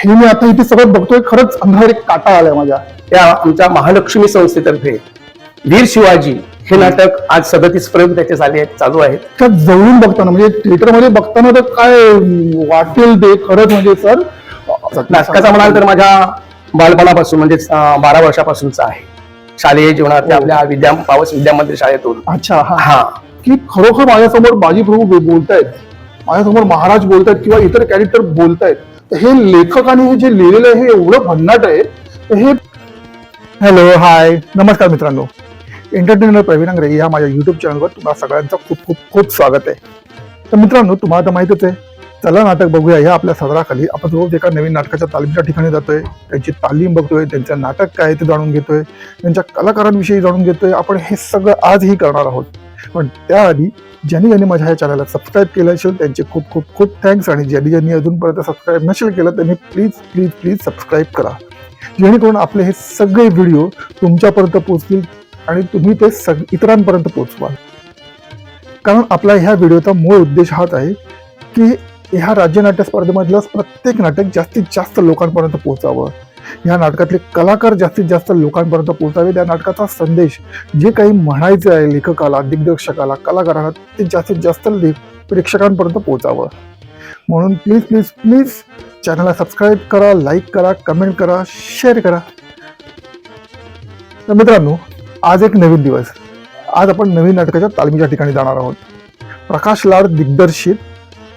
हे मी आता इथे सगळं बघतोय, खरंच अंधार एक काटा आलाय माझ्या. त्या आमच्या महालक्ष्मी संस्थेतर्फे वीर शिवाजी हे नाटक आज 37 प्रयोग त्याचे चालू आहेत. त्या जवळून बघताना म्हणजे थिएटरमध्ये बघताना तर काय वाटेल ते खरंच म्हणजे सर. नाटकाचा म्हणाल तर माझ्या बालपणापासून म्हणजे 12 वर्षापासूनचा आहे. शालेय जीवनात आपल्या पावस विद्या मंदिर शाळेतून. अच्छा हा की खरोखर माझ्यासमोर बाजीप्रभू बोलतायत, माझ्यासमोर महाराज बोलतायत किंवा इतर कॅरेक्टर बोलतायत. हे लेखकाने हे जे लिहिलेलं आहे हे एवढं भन्नाट आहे. हे हॅलो हाय नमस्कार मित्रांनो, एंटरटेनर प्रवीण अंगरे या माझ्या युट्यूब चॅनलवर तुम्हाला सगळ्यांचं खूप खूप खूप स्वागत आहे. तर मित्रांनो, तुम्हाला तर माहितच आहे, चला नाटक बघूया या आपल्या सदराखाली आपण रोज एका नवीन नाटकाच्या तालीमच्या ठिकाणी जातोय, त्यांची तालीम बघतोय, त्यांचं नाटक काय ते जाणून घेतोय, त्यांच्या कलाकारांविषयी जाणून घेतोय. आपण हे सगळं आजही करणार आहोत. पण त्याआधी ज्यांनी माझ्या ह्या चॅनलला सबस्क्राईब केलं असेल त्यांचे खूप खूप खूप थँक्स, आणि ज्यांनी अजूनपर्यंत सबस्क्राईब नसेल केलं त्यांनी प्लीज प्लीज प्लीज सबस्क्राईब करा, जेणेकरून आपले हे सगळे व्हिडिओ तुमच्यापर्यंत पोहोचतील आणि तुम्ही ते इतरांपर्यंत पोहोचवाल. कारण आपला ह्या व्हिडिओचा मूळ उद्देश हाच आहे की ह्या राज्य नाट्य स्पर्धेमधलं प्रत्येक नाटक जास्तीत जास्त लोकांपर्यंत पोहोचावं, या नाटकातले कलाकार जास्तीत जास्त लोकांपर्यंत पोहोचावे, त्या नाटकाचा संदेश जे काही म्हणायचे आहे लेखकाला, दिग्दर्शकाला, कलाकारांना ते जास्तीत जास्त प्रेक्षकांपर्यंत पोहोचावं. म्हणून प्लीज प्लीज प्लीज चॅनलला सबस्क्राईब करा, लाईक करा, कमेंट करा, शेअर करा. तर मित्रांनो, आज एक नवीन दिवस. आज आपण नवीन नाटकाच्या तालमीच्या ठिकाणी जाणार आहोत. प्रकाश लाड दिग्दर्शित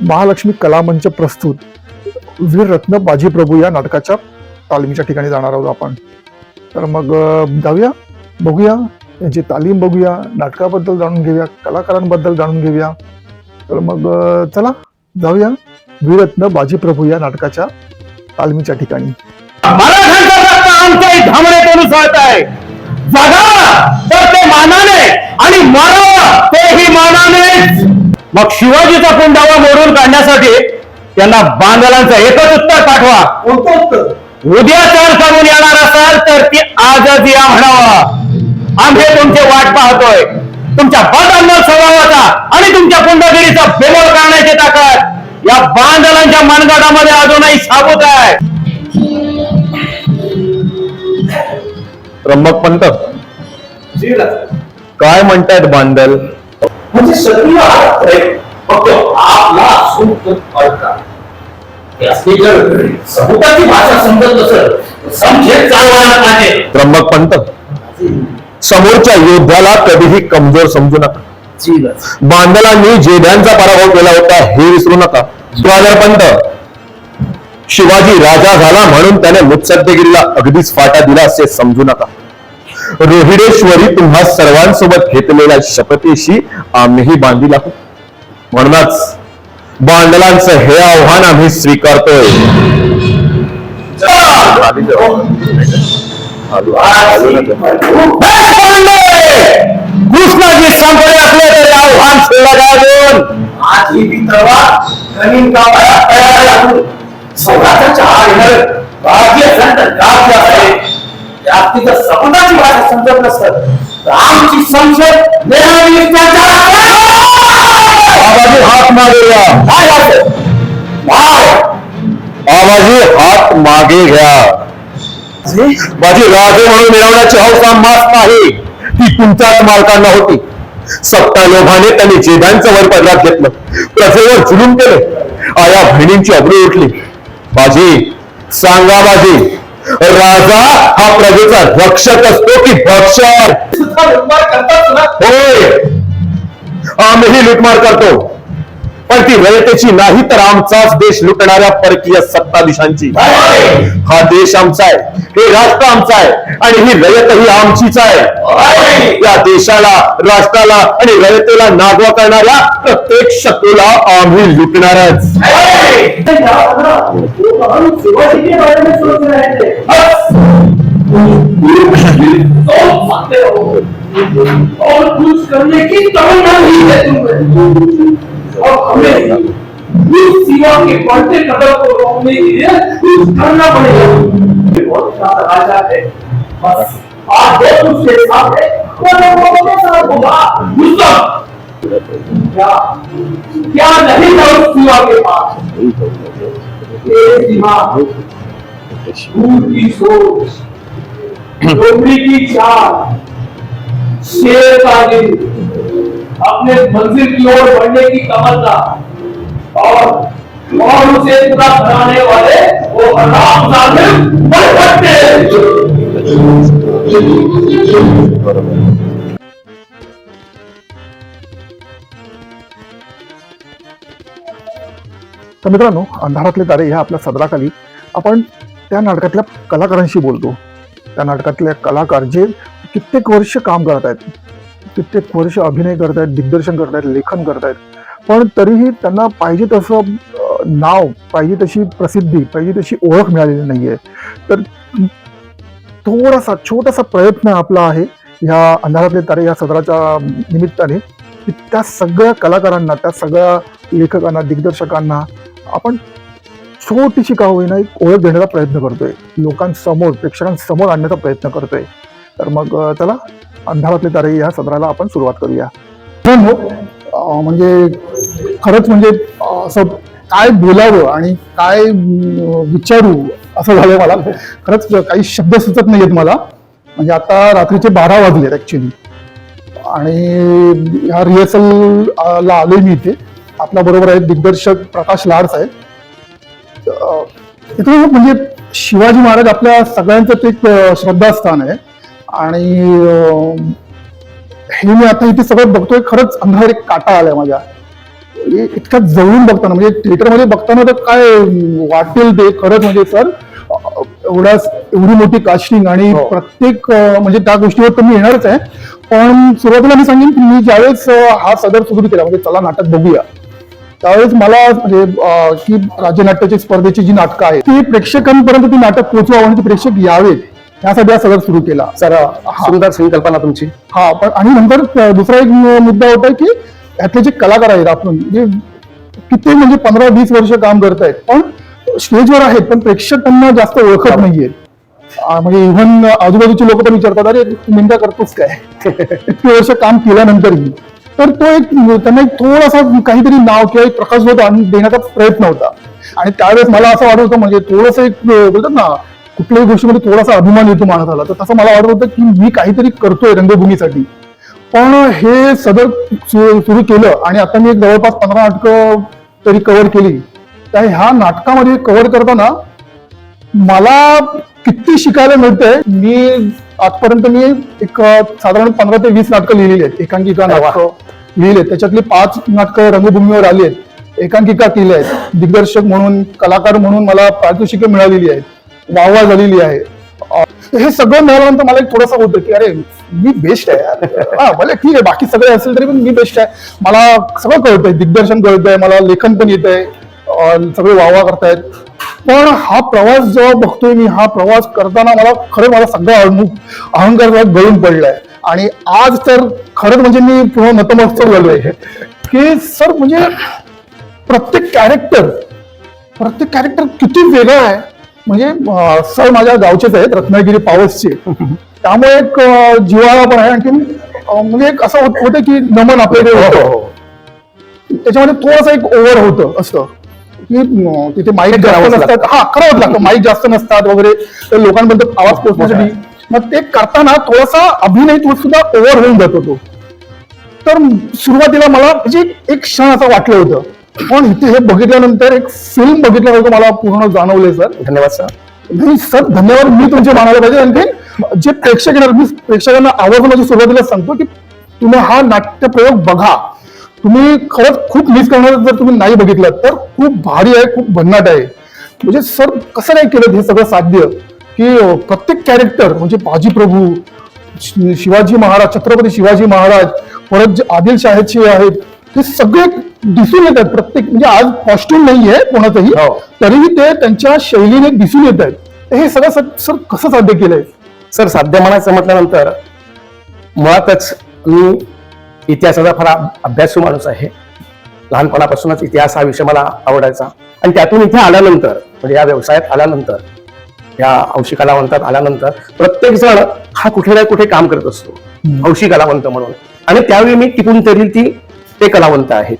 महालक्ष्मी कलामंच प्रस्तुत वीररत्न बाजीप्रभू या नाटकाच्या तालमीच्या ठिकाणी जाणार आहोत आपण. तर मग जाऊया, बघूया, यांची तालीम बघूया, नाटकाबद्दल जाणून घेऊया, कलाकारांबद्दल जाणून घेऊया. तर मग चला जाऊया वीररत्न बाजीप्रभू या नाटकाच्या तालमीच्या ठिकाणी. मराठ्यांचा रक्त आमच्याही धामणेतून उसळत आहे. जगा तर ते मानाने आणि मरावा तेही मानानेच. मग शिवाजीचा पुंडावा मोडून काढण्यासाठी त्यांना बांधलांचं एकच उत्तर पाठवा. उद्या चाल करून येणार असाल तर ती आजच या म्हणावा. आम्ही तुमची वाट पाहतोय. तुमच्या बदअंमल स्वभावाचा आणि तुमच्या पुंडगिरीचा बेमोल करण्याची ताकद या बांधलांच्या मनगटामध्ये अजूनही साबूत आहे. त्र्यंबक पंत काय म्हणतायत बांधल? म्हणजे शत्रूला फक्त आपला सबुताची भाषा समजत नसेल समजेल चालवायला पाहिजे. त्र्यंबक पंत, समोरच्या योद्ध्याला कधीही कमजोर समजू नका. बांधलांनी जेद्यांचा पराभव केला होता हे विसरू नका. स्वागत पंत, शिवाजी राजा झाला म्हणून त्याने मुत्सद्देगिरीला अगदीच फाटा दिला असे समजू नका. रोहिडेश्वरी तुम्हा सर्वांसोबत घेतलेल्या शपथेशी आम्हीही बांधील आहोत. म्हणूनच बांधलांचं हे आव्हान आम्ही स्वीकारतोय. कृष्णाजी संपले असले तरी आव्हान सोडला जाऊन आज ही तलवार जमीन सौराचा चहा घेणार भारतीय संत गाव असेल. जास्तीत सबुताची भाषा समजत नसत आमची संसद हात मागे घ्या. आवाजी हात मागे घ्या. माझी राजे म्हणून मिळवण्याची हौस आम्हास नाही, ती तुमच्याच मालकांना होती. सत्ता लोभाने त्यांनी जेदांचं वर पदरात घेतलं, प्रजेवर जुलूम केले, आया बहिणींची अब्रू उठली. बाजी सांगा, बाजी राजा हा प्रजेचा रक्षक असतो की भक्षक? होय, आम्ही लुटमार करतो, पण ती रयतेची नाही तर आमचाच देश लुटणाऱ्या परकीय सत्ताधीशांची. हा देश आमचा आहे, हे राष्ट्र आमचं आहे आणि ही रयतही आमचीच आहे. या देशाला, राष्ट्राला आणि रयतेला नागवा करणाऱ्या प्रत्येक शत्रूला आम्ही लुटणारच. और कुछ करने की तमन्ना नहीं है तुम्हें, और हमें उस सीमा के बढ़ते कदम को रोकने के लिए कुछ करना पड़ेगा. बहुत ज्यादा राजा है, बस आज जो उसके साथ है वो लोगों के साथ होगा. क्या क्या नहीं था उस सीमा के पास? ये सीमा दूर की सोच, डोबरी की चाल, शेर का दिल, अपने मंजिल की ओर बढ़ने की तमन्ना और उसे पूरा कराने वाले वो हरामजादे बड़बड़ते तर मित्रांनो, अंधारातले तारे ह्या आपल्या सदराखाली आपण त्या नाटकातल्या कलाकारांशी बोलतो. त्या नाटकातले कलाकार जे कित्येक वर्ष काम करत आहेत, कित्येक वर्ष अभिनय करत आहेत, दिग्दर्शन करत आहेत, लेखन करत आहेत, पण तरीही त्यांना पाहिजे तसं नाव, पाहिजे तशी प्रसिद्धी, पाहिजे तशी ओळख मिळालेली नाहीये. तर थोडासा छोटासा प्रयत्न आपला आहे ह्या अंधारातले तारे या सदराच्या निमित्ताने, की त्या सगळ्या कलाकारांना, त्या सगळ्या लेखकांना, दिग्दर्शकांना आपण छोटीशी का होईना एक ओळख देण्याचा प्रयत्न करतोय, लोकांसमोर, प्रेक्षकांसमोर आणण्याचा प्रयत्न करतोय. तर मग चला, अंधारातले तारे या सदराला आपण सुरुवात करूया. म्हणजे खरंच म्हणजे असं काय बोलावं आणि काय विचारू असं झालंय मला. खरंच काही शब्द सुचत नाहीयेत मला. म्हणजे आता रात्रीचे 12 वाजलेत ऍक्च्युली, आणि ह्या रिहर्सलला आलोय मी इथे. आपल्या बरोबर आहेत दिग्दर्शक प्रकाश लाड साहेब. इथे म्हणजे शिवाजी महाराज आपल्या सगळ्यांचं एक श्रद्धास्थान आहे, आणि हे मी आता इथे सगळं बघतोय, खरंच अंधार एक काटा आलाय माझ्या. इतक्या जवळून बघताना, म्हणजे थिएटरमध्ये बघताना तर काय वाटेल ते, खरंच म्हणजे सर एवढी मोठी कास्टिंग आणि प्रत्येक म्हणजे त्या गोष्टीवर तर मी येणारच आहे. पण सुरुवातीला मी सांगेन की मी ज्यावेळेस हा सदर सुरू केला, म्हणजे चला नाटक बघूया, त्यावेळेस मला म्हणजे की राज्य नाट्याची स्पर्धेची जी नाटकं आहेत ती प्रेक्षकांपर्यंत ती नाटक पोहोचवावं आणि ते प्रेक्षक यावेत यासाठी हा सदर सुरू केला. सर, सुंदर संकल्पना तुमची. हा, पण आणि नंतर दुसरा एक मुद्दा होता की यातले जे कलाकार आहेत, आपण म्हणजे किती म्हणजे 15-20 वर्ष काम करतायत, पण स्टेजवर आहेत, पण प्रेक्षक त्यांना जास्त ओळखत नाहीये. म्हणजे इव्हन आजूबाजूचे लोक पण विचारतात, अरे नेमका करतोस काय इतके वर्ष काम केल्यानंतरही. तर तो एक त्यांना एक थोडासा काहीतरी नाव किंवा एक प्रकाशझोत देण्याचा प्रयत्न होता. आणि त्यावेळेस मला असं वाटत होतं, म्हणजे थोडंसं एक बोलतात ना, कुठल्याही गोष्टीमध्ये थोडासा अभिमान येतो माणसाला, तर तसं मला वाटत होतं की मी काहीतरी करतोय रंगभूमीसाठी. पण हे सदर सुरू केलं आणि आता मी एक जवळपास 15 नाटकं तरी कव्हर केली. तर ह्या नाटकामध्ये कव्हर करताना मला किती शिकायला मिळतंय. मी आजपर्यंत मी एक साधारण 15 ते 20 नाटकं लिहिलेली आहेत, एकांकिका नाटकं लिहिली आहेत. त्याच्यातली 5 नाटकं रंगभूमीवर आली आहेत, एकांकिका केल्या आहेत. दिग्दर्शक म्हणून, कलाकार म्हणून मला पारितोषिकं मिळालेली आहेत, वाहवा झालेली आहे. हे सगळं मिळाल्यानंतर मला एक थोडंसं होतं की अरे मी बेस्ट आहे यार. हा, मला ठीक आहे, बाकी सगळे असेल तरी पण मी बेस्ट आहे. मला सगळं कळतंय, दिग्दर्शन कळतंय, मला लेखन पण येत आहे, सगळे वाहवा करतायत. पण हा प्रवास जेव्हा बघतोय मी, हा प्रवास करताना मला खरं मला सगळा अहंकार गळून पडलाय. आणि आज तर खरंच म्हणजे मी पूर्ण नतमस्तक झालोय की सर म्हणजे प्रत्येक कॅरेक्टर किती वेगळा आहे. म्हणजे सर माझ्या गावचेच आहेत, रत्नागिरी पावसचे, त्यामुळे एक जिव्हाळा पण आहे. आणखी म्हणजे एक असं होतं की नमन आपल्याकडे होतं, त्याच्यामध्ये थोडंसं एक ओव्हर होतं असं की तिथे माईक जास्त नसतात. हा, करावंच लागतं, माईक जास्त नसतात वगैरे, तर लोकांपर्यंत आवाज पोहोचण्यासाठी. मग ते करताना थोडासा अभिनय सुद्धा ओव्हर होऊन जातो तो. तर सुरुवातीला मला म्हणजे एक क्षण असं वाटलं होतं, पण इथे हे बघितल्यानंतर एक फिल्म बघितल्यानंतर मला पूर्ण जाणवलंय. सर धन्यवाद सर. नाही सर, धन्यवाद मी तुमचे मानायला पाहिजे. आणखी जे प्रेक्षक येणार, मी प्रेक्षकांना आवर्जून माझ्या सुरुवातीला सांगतो की तुम्ही हा नाट्यप्रयोग बघा. तुम्ही खरंच खूप मिस करणार जर तुम्ही नाही बघितलं तर. खूप भारी आहे, खूप भन्नाट आहे. म्हणजे सर कसं नाही केलं हे सगळं साध्य की प्रत्येक कॅरेक्टर म्हणजे बाजी प्रभू, शिवाजी महाराज, छत्रपती शिवाजी महाराज, परत जे आदिलशाहीचे आहेत ते सगळे दिसून येत आहेत. प्रत्येक म्हणजे आज कॉस्ट्युम नाहीये कोणाचंही, तरीही ते त्यांच्या शैलीने दिसून येत आहेत. हे सगळं सर कसं साध्य केलंय? सर, साध्य म्हणायचं म्हटल्यानंतर मुळातच मी इतिहासाचा फार अभ्यासू माणूस आहे. लहानपणापासूनच इतिहास हा विषय मला आवडायचा, आणि त्यातून इथे आल्यानंतर म्हणजे या व्यवसायात आल्यानंतर, या हौशी कलावंतात आल्यानंतर प्रत्येक जण हा कुठे ना कुठे काम करत असतो हौशी कलावंत म्हणून. आणि त्यावेळी मी टिकून तरी ते कलावंत आहेत.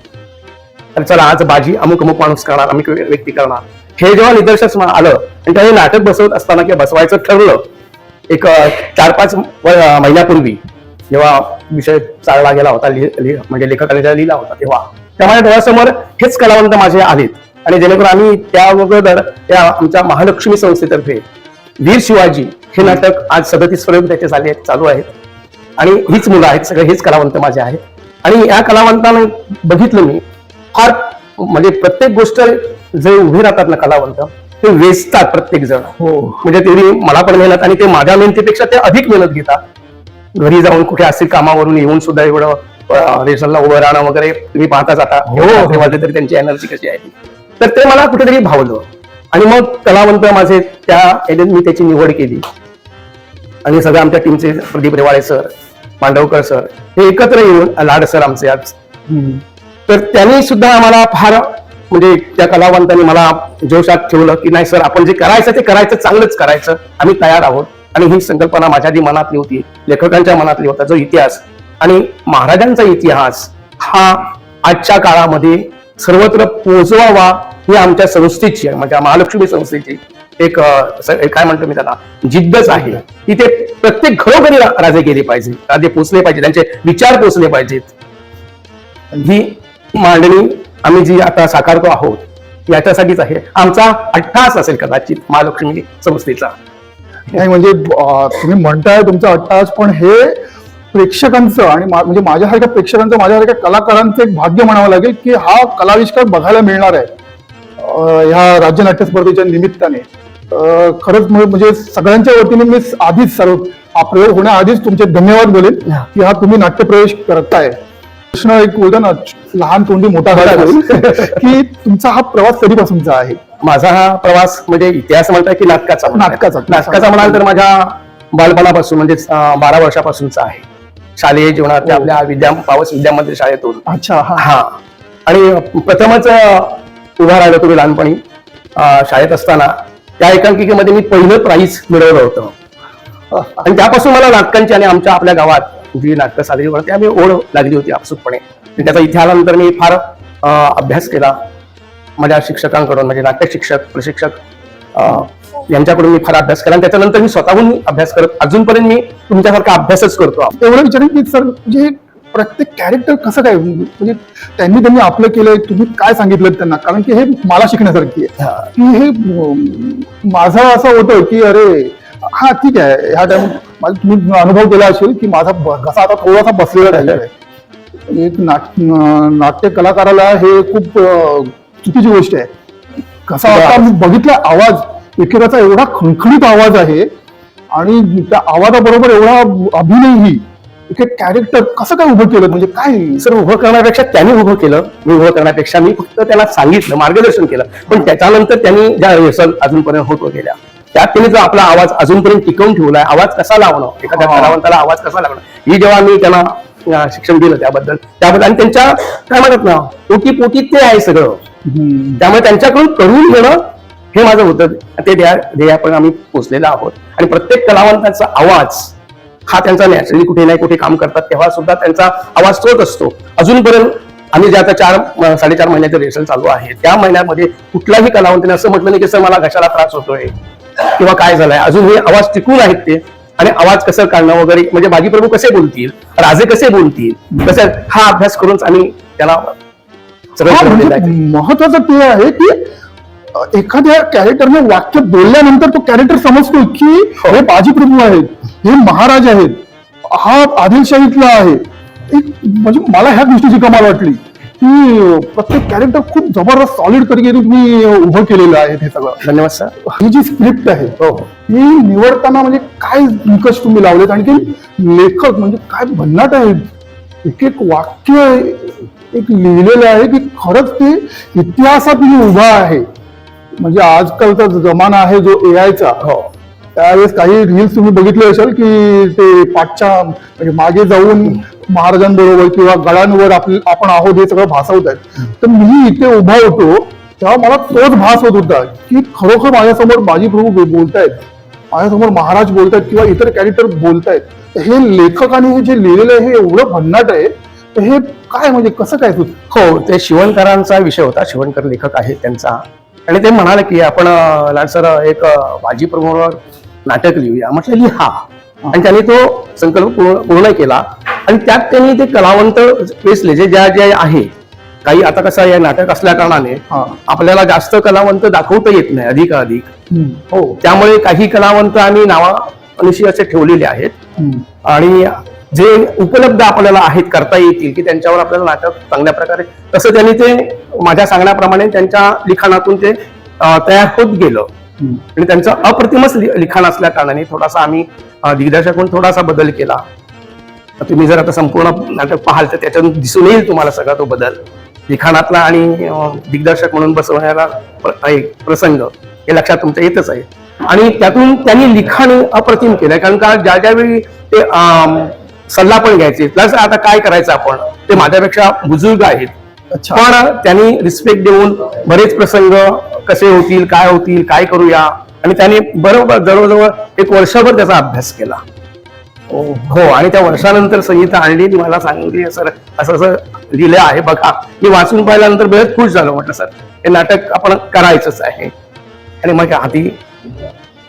तर चला, आज बाजी अमुक माणूस करणार, अमुक व्यक्ती करणार, हे जेव्हा निदर्शनास आलं आणि त्याने नाटक बसवत असताना किंवा बसवायचं ठरलं एक 4-5 महिन्यापूर्वी, जेव्हा विषय चालला गेला होता, म्हणजे लेखकाने जेव्हा लिहिला होता, तेव्हा माझ्या डोळ्यासमोर हेच कलावंत माझे आलेत. आणि जेणेकरून आम्ही त्या अगोदर त्या आमच्या महालक्ष्मी संस्थेतर्फे वीर शिवाजी हे नाटक आज 37 पर्यंत त्याचे चालू आहेत. आणि हीच मुलं आहेत, सगळे हेच कलावंत माझे आहेत. आणि या कलावंतांना बघितलं मी फार, म्हणजे प्रत्येक गोष्ट जे उभे राहतात ना कलावंत, ते वेचतात प्रत्येक जण. म्हणजे तेवढी मला पण मेहनत, आणि ते माझ्या मेहनतीपेक्षा ते अधिक मेहनत घेतात. घरी जाऊन कुठे असतील कामावरून येऊन सुद्धा एवढं रेशनला उभं राहणं वगैरे तुम्ही पाहताच आता. वाजले तरी त्यांची एनर्जी कशी आहे. तर ते मला कुठेतरी भावलं. आणि मग कलावंत माझे त्या याच्यात मी त्याची निवड केली. आणि सगळ्या आमच्या टीमचे प्रदीप रेवाळे सर, पांडवकर सर हे एकत्र येऊन, लाड सर आमचे आज, तर त्यांनी सुद्धा आम्हाला फार, म्हणजे त्या कलावंतांनी मला जोशात ठेवलं की नाही सर, आपण जे करायचं ते करायचं, चांगलंच करायचं, आम्ही तयार आहोत. आणि ही संकल्पना माझ्या जी मनातली होती, लेखकांच्या मनातली होता, जो इतिहास आणि महाराजांचा इतिहास हा आजच्या काळामध्ये सर्वत्र पोहोचवावा ही आमच्या संस्थेची, म्हणजे महालक्ष्मी संस्थेची एक काय म्हणतो मी त्याला, जिद्दच आहे की ते प्रत्येक घरोघरी राजे गेले पाहिजे, राजे पोचले पाहिजे, त्यांचे विचार पोचले पाहिजेत. ही मांडणी आम्ही जी आता साकारतो आहोत याच्यासाठीच आहे. आमचा अट्टहास असेल कदाचित महालक्ष्मी संस्थेचा. नाही म्हणजे तुम्ही म्हणताय तुमचा अट्टहास, पण हे प्रेक्षकांचं आणि म्हणजे माझ्यासारख्या प्रेक्षकांचं, माझ्यासारख्या कलाकारांचं एक भाग्य म्हणावं लागेल की हा कलाविष्कार बघायला मिळणार आहे ह्या राज्य नाट्य स्पर्धेच्या निमित्ताने. खरंच म्हणजे सगळ्यांच्या वतीने मी आधीच हा प्रयोग होण्याआधीच तुमचे धन्यवाद बोलेन की हा तुम्ही नाट्यप्रवेश करताय. प्रश्न एक बोलतो ना, लहान तोंडी मोठा झाला की तुमचा हा प्रवास कधीपासूनचा आहे? माझा हा प्रवास म्हणजे इतिहास म्हणताय की नाटकाचा म्हणाल तर माझ्या बालपणापासून, म्हणजे 12 वर्षापासूनचा आहे. शालेय जीवनात आपल्या पावस विद्या मंदिर शाळेतून. अच्छा. हा. आणि प्रथमच उभा राहिलो तुम्ही लहानपणी शाळेत असताना, त्या एकांकिकेमध्ये मी पहिलं प्राइज मिळवलं होतं. आणि त्यापासून मला नाटकांची आणि आपल्या गावात जी नाटकं साजरी होती त्यामुळे ओढ लागली होती आपसुकपणे. त्याचा इथे आल्यानंतर मी फार अभ्यास केला माझ्या शिक्षकांकडून, म्हणजे नाट्य शिक्षक, प्रशिक्षक यांच्याकडून मी फार अभ्यास केला. आणि त्याच्यानंतर मी स्वतःहून अभ्यास करत अजूनपर्यंत मी तुमच्यासारखा अभ्यासच करतो. एवढं विचारेन की सर, म्हणजे प्रत्येक कॅरेक्टर कसं काय, म्हणजे त्यांनी आपलं केलंय, तुम्ही काय सांगितलं त्यांना, कारण की हे मला शिकण्यासारखी आहे की हे माझं असं होतं की अरे हा ठीक आहे, ह्या टाइम तुम्ही अनुभव केला असेल की माझा घसा आता थोडासा बसलेला राहिला आहे. एक नाट्य कलाकाराला हे खूप चुकीची गोष्ट आहे. कसा आता बघितला आवाज, एकेकाचा एवढा खणखणीत आवाज आहे आणि त्या आवाजाबरोबर एवढा अभिनयही, एक कॅरेक्टर कसं काय उभं केलं, म्हणजे काय सर? उभं करण्यापेक्षा त्यांनी उभं केलं, मी उभं करण्यापेक्षा मी फक्त त्याला सांगितलं, मार्गदर्शन केलं. पण त्याच्यानंतर त्यांनी ज्या रिहर्सल अजूनपर्यंत होत गेल्या त्यात त्यांनी जो आपला आवाज अजूनपर्यंत टिकवून ठेवलाय, आवाज कसा लावणं, एखाद्या कलावंताला आवाज कसा लावणं, ही जेव्हा मी त्यांना शिक्षण दिलं त्याबद्दल आणि त्यांच्या काय म्हणत ना, पोटी ते आहे सगळं. त्यामुळे त्यांच्याकडून करून घेणं हे माझं होतं. ते ध्येयापर्यंत आम्ही पोहोचलेलो आहोत. आणि प्रत्येक कलावंताचा आवाज हा त्यांचा नॅचरली कुठे नाही कुठे काम करतात तेव्हा सुद्धा त्यांचा आवाज तोच असतो. अजूनपर्यंत आम्ही जे आता 4-4.5 महिन्याचे रिहर्सल चालू आहे, त्या महिन्यामध्ये कुठल्याही कलावंताने असं म्हटलं नाही की सर मला घशाला त्रास होतोय किंवा काय झालंय. अजून हे आवाज टिकून आहेत ते. आणि आवाज कसं काढणं वगैरे, म्हणजे बाजीप्रभू कसे बोलतील, राजे कसे बोलतील, कसं हा अभ्यास करूनच आम्ही त्याला महत्वाचं ते आहे की एखाद्या कॅरेक्टरने वाक्य बोलल्यानंतर तो कॅरेक्टर समजतो की हे बाजीप्रभू आहेत, हे महाराज आहेत, हा आदिलशाहीतला आहे. म्हणजे मला ह्या गोष्टीची कमाल वाटली की प्रत्येक कॅरेक्टर खूप जबरदस्त सॉलिड तरीके तुम्ही उभं केलेलं आहे. हे सगळं धन्यवाद सर. ही जी स्क्रिप्ट आहे ही निवडताना म्हणजे काय निकष तुम्ही लावलेत, आणि लेखक म्हणजे काय भन्नाट आहेत, एक एक वाक्य एक लिहिलेलं आहे की खरंच ते इतिहासात उभा आहे. म्हणजे आजकालचा जमाना आहे जो एआयचा, त्यावेळेस काही रील्स तुम्ही बघितले असेल की ते पाठच्या म्हणजे मागे जाऊन महाराजांबरोबर किंवा गळांवर आपण आहोत हे सगळं भासवत आहेत. तर मी इथे उभा होतो तेव्हा मला तोच भास होत होता की खरोखर माझ्यासमोर बाजीप्रभू बोलतायत, माझ्यासमोर महाराज बोलतायत किंवा इतर कॅरेक्टर बोलतायत. हे लेखकाने हे जे लिहिलेलं आहे हे एवढं भन्नाट आहे. तर हे काय म्हणजे कसं काय? हो, ते शिवणकरांचा विषय होता. शिवणकर लेखक आहे त्यांचा आणि ते म्हणाले की आपण लाड सर एक बाजी प्रभूवर नाटक लिहूया. म्हटलं लिहा. आणि त्यांनी तो संकल्प पूर्ण केला आणि त्यात त्यांनी ते कलावंत वेचले जे ज्या ज्या आहे. काही आता कसं आहे, नाटक असल्या कारणाने हा. आपल्याला जास्त कलावंत दाखवता येत नाही अधिकाधिक. हो. त्यामुळे काही कलावंत आम्ही नावानिशी असे ठेवलेले आहेत आणि जे उपलब्ध आपल्याला आहेत करता येतील की त्यांच्यावर आपल्याला नाटक चांगल्या प्रकारे, तसं त्यांनी ते माझ्या सांगण्याप्रमाणे त्यांच्या लिखाणातून ते तयार होत गेलं. आणि त्यांचं अप्रतिमच लिखाण असल्या कारणाने थोडासा आम्ही दिग्दर्शक म्हणून थोडासा बदल केला. तुम्ही जर आता संपूर्ण नाटक पाहाल तर त्याच्यातून दिसून येईल तुम्हाला सगळा तो बदल लिखाणातला आणि दिग्दर्शक म्हणून बसवण्याला एक प्रसंग हे लक्षात तुमच्या येतच आहे. आणि त्यातून त्यांनी लिखाण अप्रतिम केलंय, कारण का ज्या ज्यावेळी ते सल्ला पण घ्यायचे, प्लस आता काय करायचं आपण, ते माझ्यापेक्षा बुजुर्ग आहेत. अच्छा. पण त्यांनी रिस्पेक्ट देऊन बरेच प्रसंग कसे होतील, काय करूया, आणि त्यांनी बरोबर जवळजवळ एक वर्षभर त्याचा अभ्यास केला. हो. आणि त्या वर्षानंतर संगीता आणली, मला सांगितली सर असं असं लिहिलं आहे बघा. मी वाचून पाहिल्यानंतर बरेच खुश झालो. म्हटलं सर हे नाटक आपण करायचंच आहे. आणि मग हाती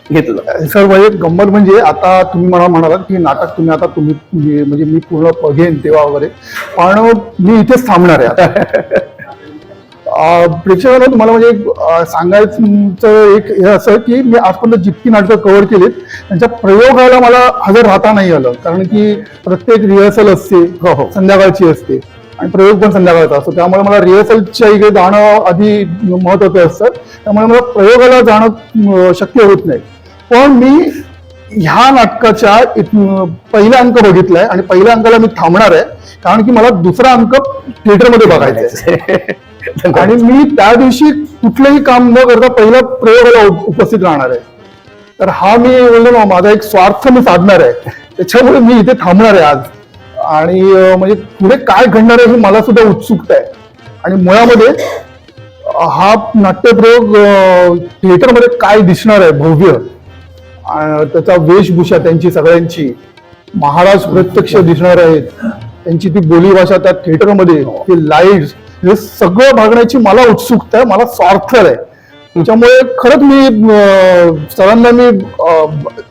घेतलं. सर म्हणजे गंमत म्हणजे आता तुम्ही मला म्हणालात की नाटक तुम्ही म्हणजे मी पूर्ण बघेन तेव्हा वगैरे, पण मी इथेच थांबणार आहे आता. प्रेक्षकांना तुम्हाला म्हणजे सांगायचं एक हे असं की मी आजपर्यंत जितकी नाटकं कव्हर केलीत त्यांच्या प्रयोगाला मला हजर राहता नाही आलं, कारण की प्रत्येक रिहर्सल असते, संध्याकाळची असते आणि प्रयोग पण संध्याकाळचा असतो. त्यामुळे मला रिहर्सलच्या इकडे जाणं आधी महत्वाचं असतं. त्यामुळे मला प्रयोगाला जाणं शक्य होत नाही. पण मी ह्या नाटकाच्या पहिला अंक बघितलाय आणि पहिल्या अंकाला मी थांबणार आहे, कारण की मला दुसरा अंक थिएटरमध्ये बघायचा आहे. आणि मी त्या दिवशी कुठलंही काम न करता पहिल्या प्रयोगाला उपस्थित राहणार आहे. तर हा मी बोललो ना, माझा एक स्वार्थ मी साधणार आहे, त्याच्यामुळे मी इथे थांबणार आहे आज. आणि म्हणजे पुढे काय घडणार आहे हे मला सुद्धा उत्सुकता आहे. आणि मुळामध्ये हा नाट्यप्रयोग थिएटरमध्ये काय दिसणार आहे भव्य, त्याचा वेशभूषा त्यांची सगळ्यांची, महाराज प्रत्यक्ष दिसणार आहेत, त्यांची ती बोलीभाषा त्या थिएटरमध्ये, ते लाईट्स, हे सगळं बघण्याची मला उत्सुकता आहे, मला स्वार्थ आहे. त्याच्यामुळे खरंच मी सरांना मी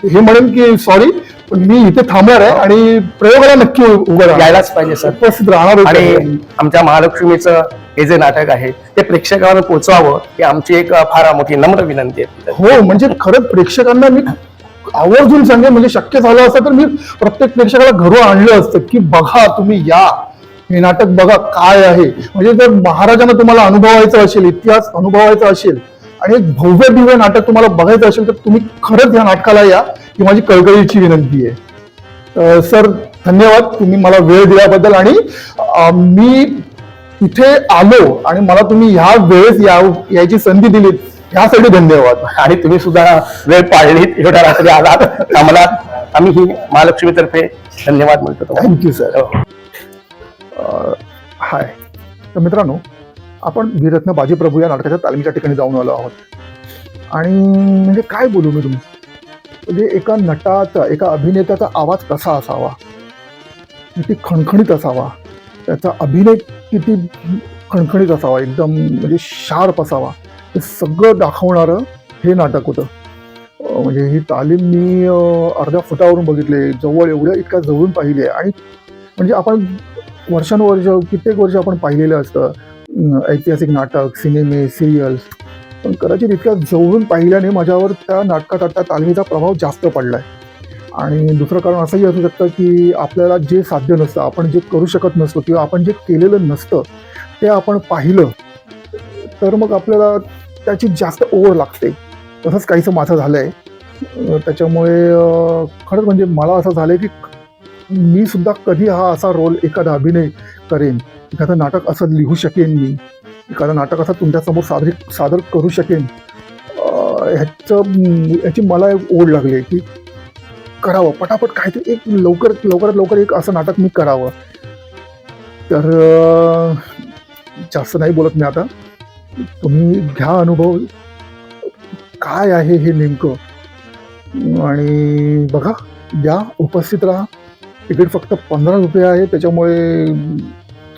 हे म्हणेन की सॉरी, पण मी इथे थांबणार आहे आणि प्रयोगाला नक्की उभं यायलाच पाहिजे सर, उपस्थित राहणार. आणि आमच्या महालक्ष्मीचं हे जे नाटक आहे ते प्रेक्षकांना पोहोचवावं ही आमची एक फार मोठी नम्र विनंती आहे. हो, म्हणजे खरंच प्रेक्षकांना मी आवर्जून सांगेन, म्हणजे शक्य झालं असतं तर मी प्रत्येक प्रेक्षकाला घरून आणलं असतं की बघा, तुम्ही या, हे नाटक बघा काय आहे. म्हणजे जर महाराजांना तुम्हाला अनुभवायचं असेल, इतिहास अनुभवायचा असेल आणि एक भव्य दिव्य नाटक तुम्हाला बघायचं असेल तर तुम्ही खरंच या नाटकाला या, ही माझी कळकळीची विनंती आहे. सर धन्यवाद, तुम्ही मला वेळ दिल्याबद्दल. आणि मी इथे आलो आणि मला तुम्ही ह्या वेळेस यायची संधी दिलीत ह्यासाठी धन्यवाद. आणि तुम्ही सुद्धा वेळ पाळलीत, एवढ्या रात्री आलात, आम्हाला आम्ही ही महालक्ष्मीतर्फे धन्यवाद म्हणतो. Thank you sir. हाय. तर मित्रांनो, आपण वीररत्न बाजी प्रभू या नाटकाच्या तालमीच्या ठिकाणी जाऊन आलो आहोत. आणि म्हणजे काय बोलू मी, तुम्ही म्हणजे एका नटाचा, एका अभिनेत्याचा आवाज कसा असावा, किती खणखणीत असावा, त्याचा अभिनय किती खणखणीत असावा, एकदम म्हणजे शार्प असावा, हे सगळं दाखवणारं हे नाटक होतं. म्हणजे ही तालीम मी अर्ध्या फुटावरून बघितले, एवढ्या इतक्या जवळून पाहिली आहे. आणि म्हणजे आपण वर्षानुवर्ष, कित्येक वर्ष आपण पाहिलेलं असतं ऐतिहासिक नाटक, सिनेमे, सिरियल्स, पण कदाचित इतक्या जवळून पाहिल्याने माझ्यावर त्या नाटकात, त्या तालमीचा प्रभाव जास्त पडला आहे. आणि दुसरं कारण असंही असू शकतं की आपल्याला जे साध्य नसतं, आपण जे करू शकत नसतो किंवा आपण जे केलेलं नसतं ते आपण पाहिलं तर मग आपल्याला त्याची जास्त ओढ लागते. तसंच काहीसं माझं झालं आहे. त्याच्यामुळे खरंच म्हणजे मला असं झालं आहे की मी सुद्धा कधी हा असा रोल, एखादा अभिनय करेन, एखादं नाटक असं लिहू शकेन, मी एखादं नाटक असं तुमच्यासमोर सादर करू शकेन, ह्याची मला एक ओढ लागली आहे की करावं पटापट काहीतरी एक लवकरात लवकर एक असं नाटक मी करावं. तर जास्त नाही बोलत मी आता, तुम्ही घ्या अनुभव काय आहे हे नेमकं आणि बघा, द्या, उपस्थित राहा. तिकीट फक्त 15 रुपये आहे. त्याच्यामुळे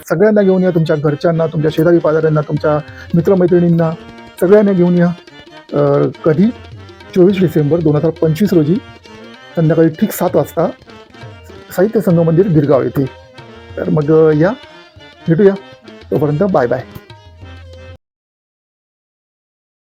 सगळ्यांना घेऊन या, तुमच्या घरच्यांना, तुमच्या शेजारी पाजाऱ्यांना, तुमच्या मित्रमैत्रिणींना सगळ्यांना घेऊन या. कधी 24 डिसेंबर 2025 रोजी संध्याकाळी ठीक 7 वाजता साहित्य संघ मंदिर गिरगाव येथे. तर मग या, भेटूया. तोपर्यंत बाय बाय.